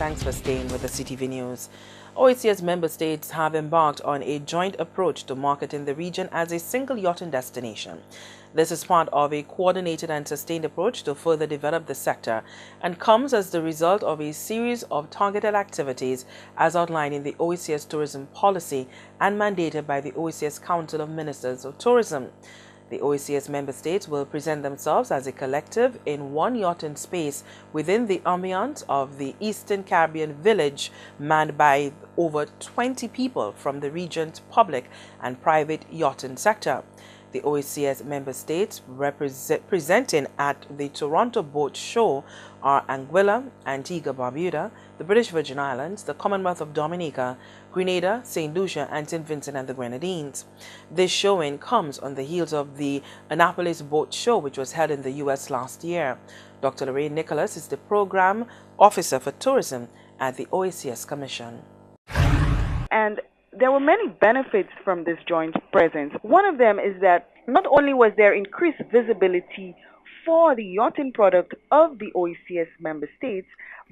Thanks for staying with the CTV News. OECS member states have embarked on a joint approach to marketing the region as a single yachting destination. This is part of a coordinated and sustained approach to further develop the sector and comes as the result of a series of targeted activities as outlined in the OECS tourism policy and mandated by the OECS Council of Ministers of Tourism. The OECS member states will present themselves as a collective in one yachting space within the ambiance of the Eastern Caribbean village manned by over 20 people from the region's public and private yachting sector. The OECS member states presenting at the Toronto Boat Show are Anguilla, Antigua Barbuda, the British Virgin Islands, the Commonwealth of Dominica, Grenada, St. Lucia, and St. Vincent and the Grenadines. This showing comes on the heels of the Annapolis Boat Show, which was held in the U.S. last year. Dr. Lorraine Nicholas is the Program Officer for Tourism at the OECS Commission. And there were many benefits from this joint presence. One of them is that not only was there increased visibility for the yachting product of the OECS member states,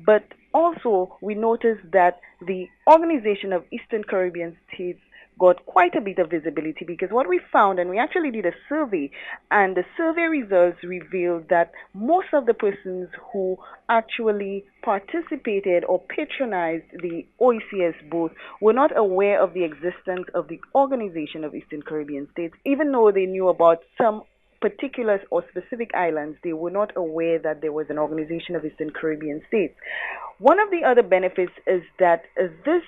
but also we noticed that the Organization of Eastern Caribbean States got quite a bit of visibility, because what we found, and we actually did a survey, and the survey results revealed that most of the persons who actually participated or patronized the OECS boat were not aware of the existence of the Organization of Eastern Caribbean States. Even though they knew about some particular or specific islands, they were not aware that there was an Organization of Eastern Caribbean States. One of the other benefits is that this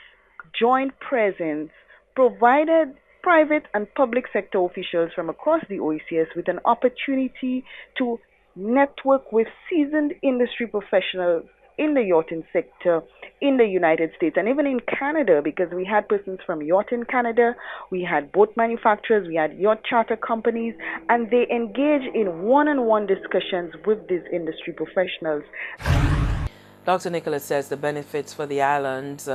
joint presence provided private and public sector officials from across the OECS with an opportunity to network with seasoned industry professionals in the yachting sector in the United States and even in Canada, because we had persons from Yachting Canada, we had boat manufacturers, we had yacht charter companies, and they engage in one-on-one discussions with these industry professionals. Dr. Nicholas says the benefits for the islands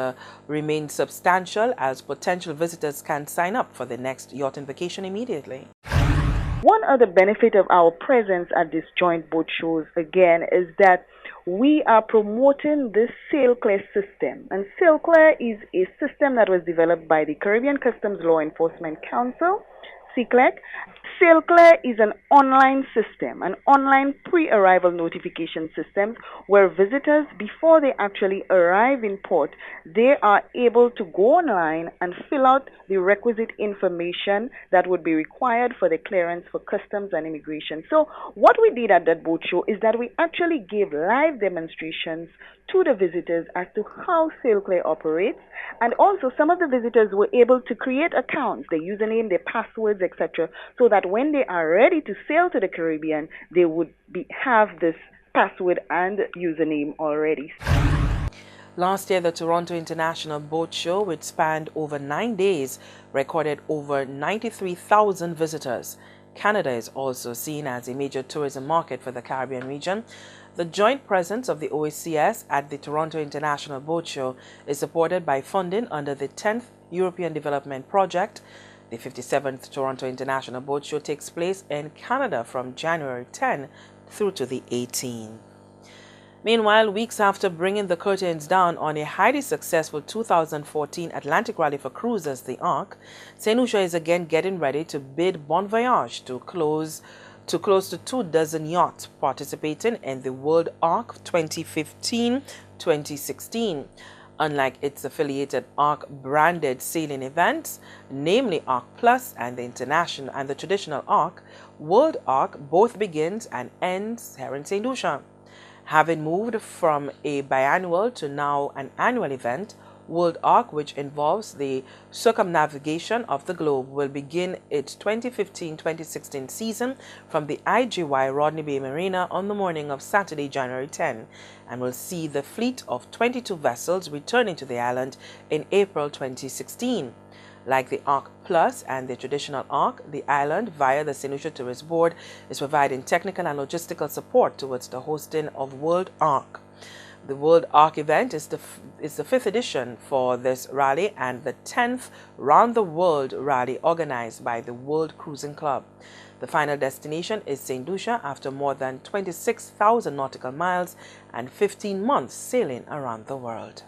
remain substantial, as potential visitors can sign up for the next yachting vacation immediately. One other benefit of our presence at these joint boat shows, again, is that we are promoting this Sail Clear system. And Sail Clear is a system that was developed by the Caribbean Customs Law Enforcement Council, CCLEC. Sail Clear is an online system, an online pre-arrival notification system where visitors, before they actually arrive in port, they are able to go online and fill out the requisite information that would be required for the clearance for customs and immigration. So what we did at that boat show is that we actually gave live demonstrations to the visitors as to how Sail Clear operates, and also some of the visitors were able to create accounts, their username, their passwords, etc., so that when they are ready to sail to the Caribbean, they would have this password and username already. Last year, the Toronto International Boat Show, which spanned over 9 days, recorded over 93,000 visitors. Canada is also seen as a major tourism market for the Caribbean region. The joint presence of the OECS at the Toronto International Boat Show is supported by funding under the 10th European Development Project. The 57th Toronto International Boat Show takes place in Canada from January 10 through to the 18th. Meanwhile, weeks after bringing the curtains down on a highly successful 2014 Atlantic Rally for Cruisers, the Ark, St. Lucia is again getting ready to bid bon voyage to close to 24 yachts participating in the World Ark 2015-2016. Unlike its affiliated Ark branded sailing events, namely Ark Plus and the international and the traditional Ark, World Ark both begins and ends here in St. Lucia. Having moved from a biannual to now an annual event, World Ark, which involves the circumnavigation of the globe, will begin its 2015-2016 season from the IGY Rodney Bay Marina on the morning of Saturday, January 10, and will see the fleet of 22 vessels returning to the island in April 2016. Like the Ark Plus and the traditional Ark, the island, via the St. Lucia Tourist Board, is providing technical and logistical support towards the hosting of World Ark. The World Ark event is the 5th edition for this rally and the 10th round-the-world rally organized by the World Cruising Club. The final destination is St. Lucia after more than 26,000 nautical miles and 15 months sailing around the world.